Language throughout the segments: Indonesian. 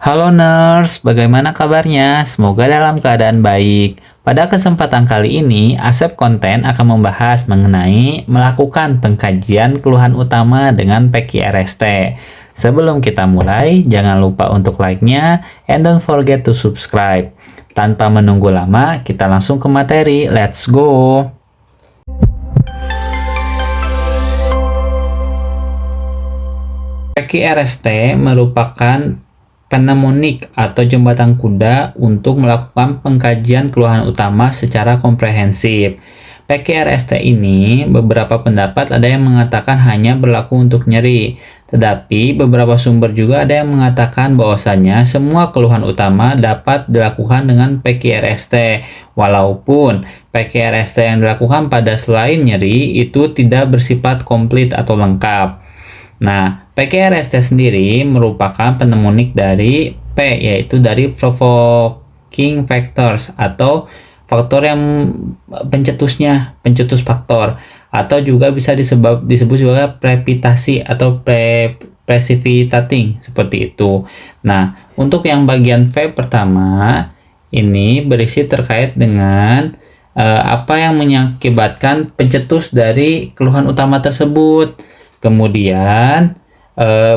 Halo nurse, bagaimana kabarnya? Semoga dalam keadaan baik. Pada kesempatan kali ini, Asep Konten akan membahas mengenai melakukan pengkajian keluhan utama dengan PQRST. Sebelum kita mulai, jangan lupa untuk like-nya and don't forget to subscribe. Tanpa menunggu lama, kita langsung ke materi. Let's go! PQRST merupakan pneumonik atau jembatan kuda untuk melakukan pengkajian keluhan utama secara komprehensif. PQRST ini beberapa pendapat ada yang mengatakan hanya berlaku untuk nyeri, tetapi beberapa sumber juga ada yang mengatakan bahwasanya semua keluhan utama dapat dilakukan dengan PQRST, walaupun PQRST yang dilakukan pada selain nyeri itu tidak bersifat komplit atau lengkap. Nah, PQRST sendiri merupakan pneumonik dari P, yaitu dari provoking factors atau faktor yang pencetus faktor, atau juga bisa disebut juga prepitasi atau precipitating seperti itu. Nah, untuk yang bagian V pertama ini berisi terkait dengan apa yang mengakibatkan pencetus dari keluhan utama tersebut. Kemudian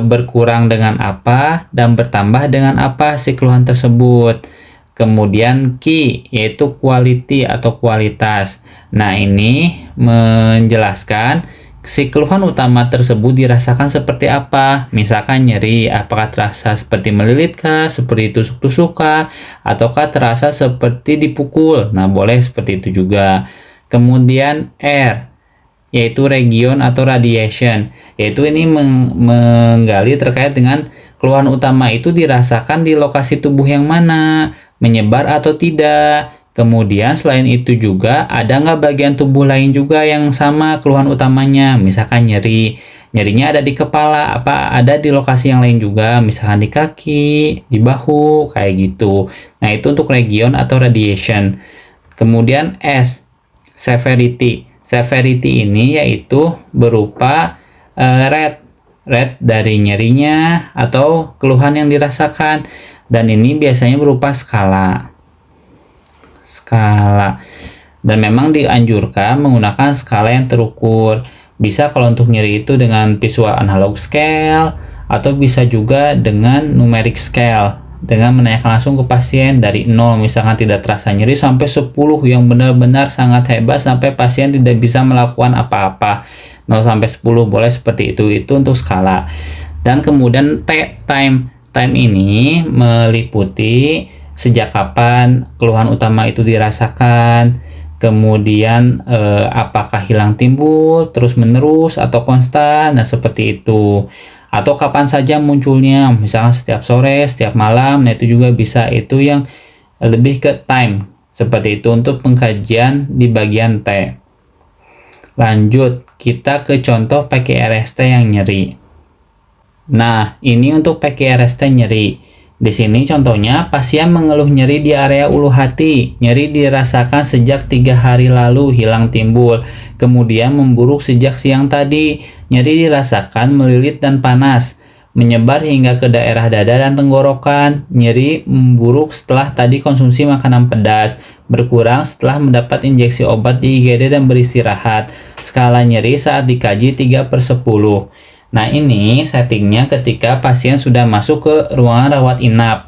berkurang dengan apa dan bertambah dengan apa si keluhan tersebut. Kemudian Q yaitu quality atau kualitas. Nah, ini menjelaskan si keluhan utama tersebut dirasakan seperti apa. Misalkan nyeri, apakah terasa seperti melilit kah, seperti tusuk-tusuk kah, ataukah terasa seperti dipukul. Nah, boleh seperti itu juga. Kemudian R yaitu region atau radiation, yaitu ini menggali terkait dengan keluhan utama itu dirasakan di lokasi tubuh yang mana, menyebar atau tidak. Kemudian selain itu juga ada nggak bagian tubuh lain juga yang sama keluhan utamanya, misalkan nyerinya ada di kepala, apa ada di lokasi yang lain juga, misalkan di kaki, di bahu, kayak gitu. Nah, itu untuk region atau radiation. Kemudian S, severity. Severity ini yaitu berupa rate dari nyerinya atau keluhan yang dirasakan, dan ini biasanya berupa skala. Dan memang dianjurkan menggunakan skala yang terukur. Bisa kalau untuk nyeri itu dengan visual analog scale, atau bisa juga dengan numeric scale, dengan menanyakan langsung ke pasien dari 0 misalkan tidak terasa nyeri sampai 10 yang benar-benar sangat hebat sampai pasien tidak bisa melakukan apa-apa. 0 sampai 10 boleh seperti itu untuk skala. Dan kemudian time ini meliputi sejak kapan keluhan utama itu dirasakan, kemudian apakah hilang timbul terus menerus atau konstan, nah seperti itu. Atau kapan saja munculnya, misalkan setiap sore, setiap malam. Nah, itu juga bisa, itu yang lebih ke time seperti itu untuk pengkajian di bagian T. Lanjut, kita ke contoh PQRST yang nyeri. Nah, ini untuk PQRST nyeri. Di sini contohnya pasien mengeluh nyeri di area ulu hati. Nyeri dirasakan sejak 3 hari lalu, hilang timbul. Kemudian memburuk sejak siang tadi. Nyeri dirasakan melilit dan panas. Menyebar hingga ke daerah dada dan tenggorokan. Nyeri memburuk setelah tadi konsumsi makanan pedas. Berkurang setelah mendapat injeksi obat di IGD dan beristirahat. Skala nyeri saat dikaji 3/10. Nah, ini settingnya ketika pasien sudah masuk ke ruangan rawat inap.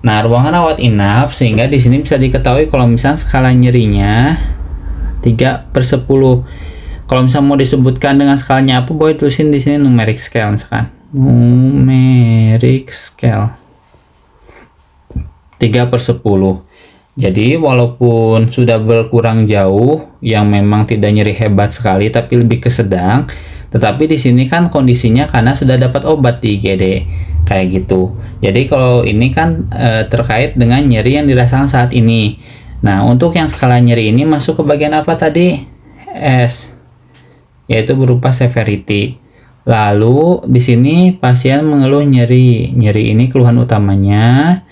Nah, ruangan rawat inap, sehingga di sini bisa diketahui kalau misalnya skala nyerinya 3/10. Kalau misalnya mau disebutkan dengan skalanya apa, boleh tulisin di sini numeric scale misalkan. Numeric scale 3/10. Jadi walaupun sudah berkurang jauh, yang memang tidak nyeri hebat sekali tapi lebih ke sedang, tetapi di sini kan kondisinya karena sudah dapat obat di IGD kayak gitu. Jadi kalau ini kan terkait dengan nyeri yang dirasakan saat ini. Nah, untuk yang skala nyeri ini masuk ke bagian apa tadi? S, yaitu berupa severity. Lalu di sini pasien mengeluh nyeri. Nyeri ini keluhan utamanya.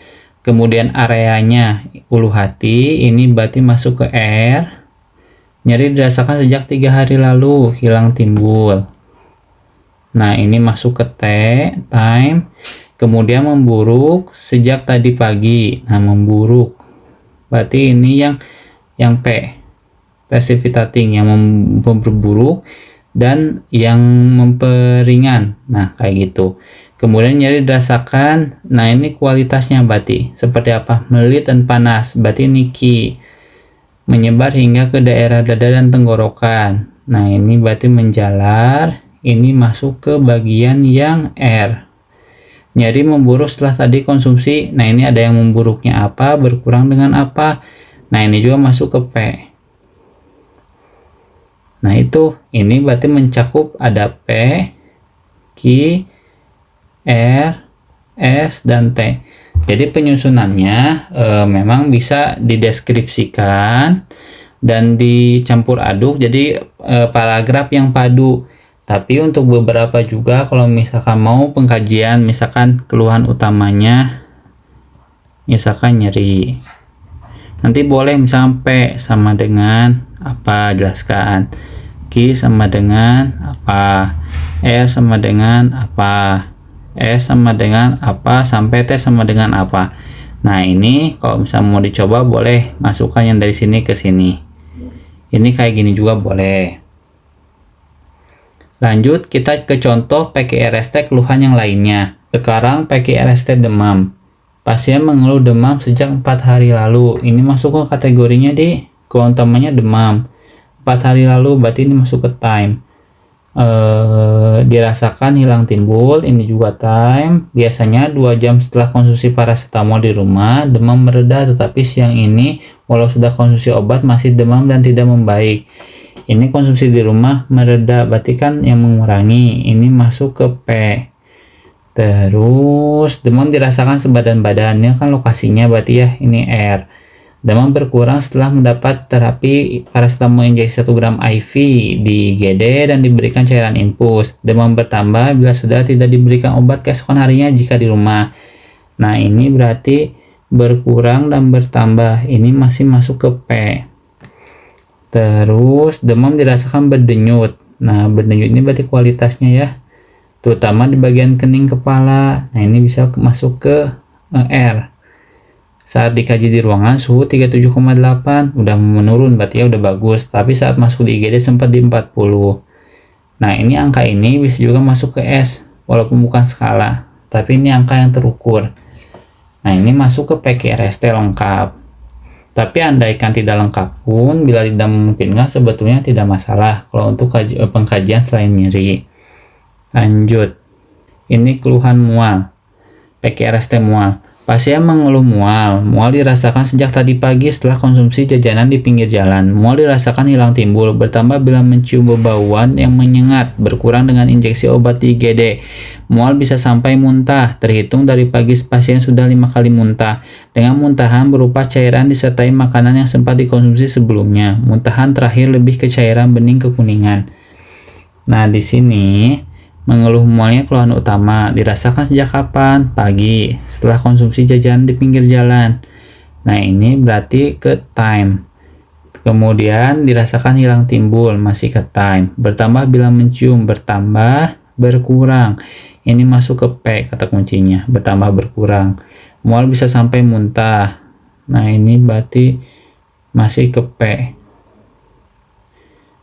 Kemudian areanya ulu hati, ini berarti masuk ke R. Nyeri dirasakan sejak 3 hari lalu, hilang timbul. Nah, ini masuk ke T, time. Kemudian memburuk sejak tadi pagi. Nah, memburuk. Berarti ini yang P. Precipitating, yang memperburuk dan yang memperingan. Nah, kayak gitu. Kemudian nyeri dirasakan. Nah, ini kualitasnya berarti seperti apa? Melilit dan panas. Berarti ini Q. Menyebar hingga ke daerah dada dan tenggorokan. Nah, ini berarti menjalar. Ini masuk ke bagian yang R. Nyeri memburuk setelah tadi konsumsi. Nah, ini ada yang memburuknya apa, berkurang dengan apa. Nah, ini juga masuk ke P. Nah, ini berarti mencakup ada P, Q, R, S, dan T. Jadi penyusunannya memang bisa dideskripsikan dan dicampur aduk jadi paragraf yang padu. Tapi untuk beberapa juga kalau misalkan mau pengkajian, misalkan keluhan utamanya misalkan nyeri, nanti boleh misalkan P sama dengan apa, jelaskan. Q sama dengan apa, R sama dengan apa, S sama dengan apa, sampai T sama dengan apa. Nah, ini kalau misalnya mau dicoba boleh masukkan yang dari sini ke sini. Ini kayak gini juga boleh. Lanjut kita ke contoh PQRST keluhan yang lainnya. Sekarang PQRST demam. Pasien mengeluh demam sejak 4 hari lalu. Ini masuk ke kategorinya di keluhan utamanya demam. 4 hari lalu berarti ini masuk ke time. Dirasakan hilang timbul, ini juga time. Biasanya 2 jam setelah konsumsi paracetamol di rumah, demam mereda, tetapi siang ini walau sudah konsumsi obat masih demam dan tidak membaik. Ini konsumsi di rumah mereda, berarti kan yang mengurangi. Ini masuk ke P. Terus demam dirasakan sebadan-badan, ini kan lokasinya berarti ya, ini R. Demam berkurang setelah mendapat terapi paracetamol injeksi 1 gram IV di IGD dan diberikan cairan infus. Demam bertambah bila sudah tidak diberikan obat keesokan harinya jika di rumah. Nah, ini berarti berkurang dan bertambah. Ini masih masuk ke P. Terus demam dirasakan berdenyut. Nah, berdenyut ini berarti kualitasnya ya, terutama di bagian kening kepala. Nah, ini bisa masuk ke R. Saat dikaji di ruangan suhu 37,8 udah menurun, berarti ya udah bagus. Tapi saat masuk di IGD sempat di 40. Nah, ini angka ini bisa juga masuk ke S walaupun bukan skala, tapi ini angka yang terukur. Nah, ini masuk ke PQRST lengkap. Tapi andaikan tidak lengkap pun, bila tidak memungkinkan sebetulnya tidak masalah kalau untuk pengkajian selain nyeri. Lanjut. Ini keluhan mual. PQRST mual. Pasien mengeluh mual. Mual dirasakan sejak tadi pagi setelah konsumsi jajanan di pinggir jalan. Mual dirasakan hilang timbul, bertambah bila mencium bauan yang menyengat, berkurang dengan injeksi obat di IGD. Mual bisa sampai muntah, terhitung dari pagi pasien sudah 5 kali muntah, dengan muntahan berupa cairan disertai makanan yang sempat dikonsumsi sebelumnya. Muntahan terakhir lebih ke cairan bening kekuningan. Nah, di sini mengeluh mualnya keluhan utama, dirasakan sejak kapan? Pagi, setelah konsumsi jajanan di pinggir jalan. Nah, ini berarti ke time. Kemudian dirasakan hilang timbul, masih ke time. Bertambah bila mencium, bertambah, berkurang. Ini masuk ke P kata kuncinya, bertambah berkurang. Mual bisa sampai muntah. Nah, ini berarti masih ke P.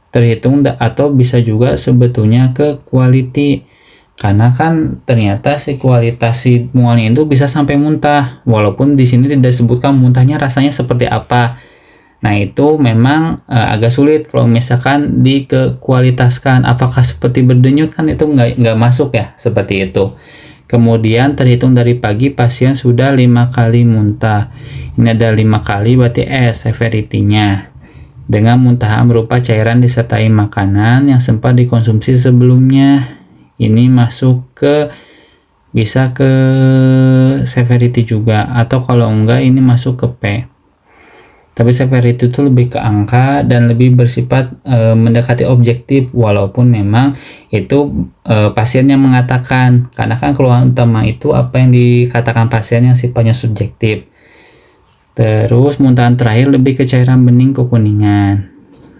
Terhitung atau bisa juga sebetulnya ke quality, karena kan ternyata si kualitas si mualnya itu bisa sampai muntah, walaupun di sini tidak disebutkan muntahnya rasanya seperti apa. Nah, itu memang agak sulit kalau misalkan dikualitaskan apakah seperti berdenyut, kan itu nggak masuk ya, seperti itu. Kemudian terhitung dari pagi pasien sudah 5 kali muntah. Ini ada 5 kali berarti S severity-nya. Dengan muntahan berupa cairan disertai makanan yang sempat dikonsumsi sebelumnya. Ini masuk ke, bisa ke severity juga, atau kalau enggak ini masuk ke P. Tapi severity itu lebih ke angka dan lebih bersifat mendekati objektif, walaupun memang itu pasien yang mengatakan, karena kan keluhan utama itu apa yang dikatakan pasien yang sifatnya subjektif. Terus muntahan terakhir lebih ke cairan bening kekuningan.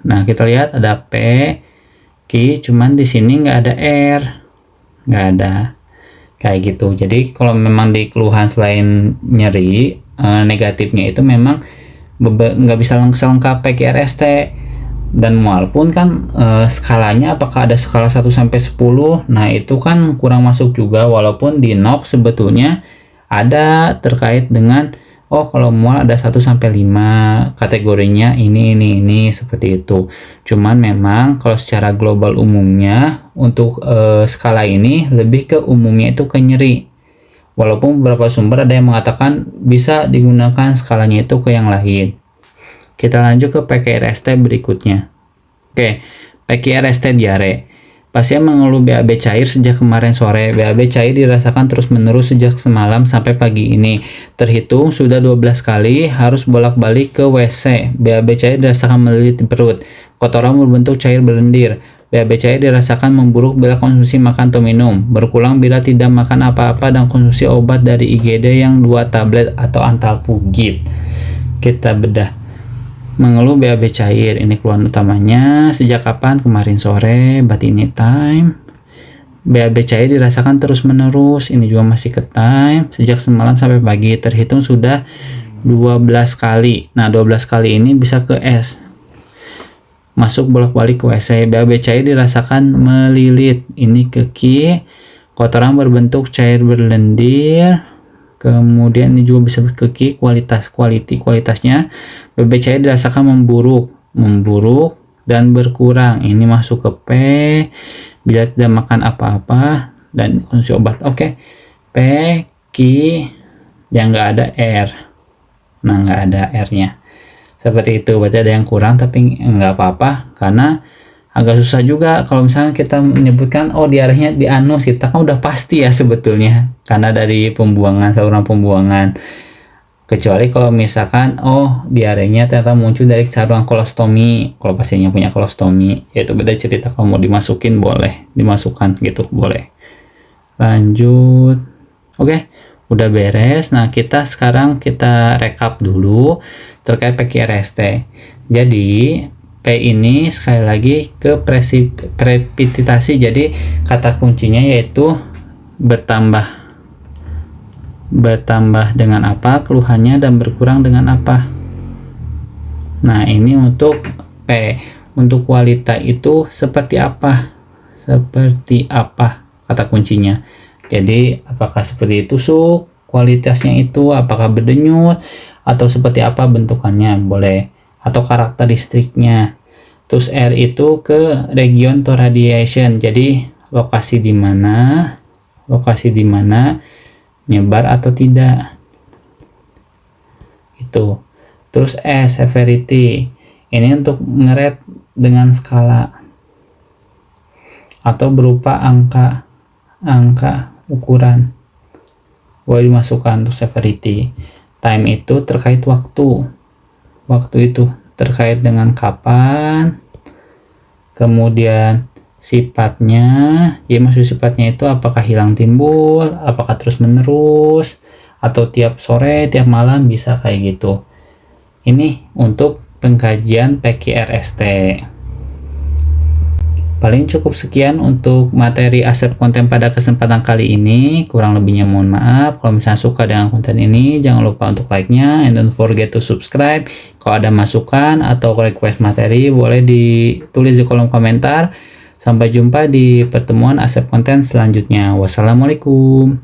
Nah, kita lihat ada P, Q, cuman di sini nggak ada R, nggak ada. kayak gitu. Jadi kalau memang di keluhan selain nyeri, negatifnya itu memang nggak bisa selengkap PQRST. Dan mual pun kan skalanya apakah ada skala 1 sampai 10, nah itu kan kurang masuk juga, walaupun di NOC sebetulnya ada terkait dengan oh kalau mual ada 1 sampai 5 kategorinya ini seperti itu. Cuman memang kalau secara global umumnya untuk skala ini lebih ke umumnya itu ke nyeri. Walaupun beberapa sumber ada yang mengatakan bisa digunakan skalanya itu ke yang lain. Kita lanjut ke PQRST berikutnya. Oke, PQRST diare. Pasien mengeluh BAB cair sejak kemarin sore. BAB cair dirasakan terus-menerus sejak semalam sampai pagi ini. Terhitung sudah 12 kali, harus bolak-balik ke WC. BAB cair dirasakan melilit di perut. Kotoran berbentuk cair berlendir. BAB cair dirasakan memburuk bila konsumsi makan atau minum. Berkurang bila tidak makan apa-apa dan konsumsi obat dari IGD yang 2 tablet atau Antalfugit. Kita bedah. Mengeluh BAB cair, ini keluhan utamanya. Sejak kapan? Kemarin sore, berarti ini time. BAB cair dirasakan terus-menerus, ini juga masih ke time. Sejak semalam sampai pagi, terhitung sudah 12 kali. Nah, 12 kali ini bisa ke S. Masuk bolak-balik ke WC. BAB cair dirasakan melilit, ini ke Q. Kotoran berbentuk cair berlendir. Kemudian ini juga bisa ke Q, kualitasnya. BAB cair dirasakan memburuk dan berkurang. Ini masuk ke P bila tidak makan apa-apa dan konsumsi obat. Oke. P, Q, yang nggak ada R. Nah, nggak ada R-nya. Seperti itu, berarti ada yang kurang tapi nggak apa-apa karena agak susah juga kalau misalnya kita menyebutkan oh diarenya di anus, kita kan udah pasti ya sebetulnya karena dari pembuangan, saluran pembuangan. Kecuali kalau misalkan oh diarenya ternyata muncul dari saluran kolostomi, kalau pasiennya punya kolostomi, yaitu beda cerita. Kalau mau dimasukin boleh, dimasukkan gitu boleh. Lanjut. Oke, udah beres. Nah, sekarang kita rekap dulu terkait PQRST. Jadi P ini sekali lagi ke prepititasi, jadi kata kuncinya yaitu bertambah dengan apa keluhannya dan berkurang dengan apa. Nah, ini untuk P. Untuk kualitas itu seperti apa kata kuncinya. Jadi apakah seperti tusuk kualitasnya itu, apakah berdenyut atau seperti apa bentukannya, boleh, atau karakteristiknya. Terus R itu ke region to radiation, jadi lokasi di mana nyebar atau tidak itu. Terus S severity, ini untuk ngeret dengan skala atau berupa angka ukuran, boleh dimasukkan untuk severity. Time itu terkait waktu itu terkait dengan kapan. Kemudian sifatnya, ya maksud sifatnya itu apakah hilang timbul, apakah terus menerus, atau tiap sore tiap malam, bisa kayak gitu. Ini untuk pengkajian PQRST. Paling cukup sekian untuk materi asep konten pada kesempatan kali ini. Kurang lebihnya mohon maaf. Kalau misalnya suka dengan konten ini, jangan lupa untuk like-nya and don't forget to subscribe. Kalau ada masukan atau request materi, boleh ditulis di kolom komentar. Sampai jumpa di pertemuan asep konten selanjutnya. Wassalamualaikum.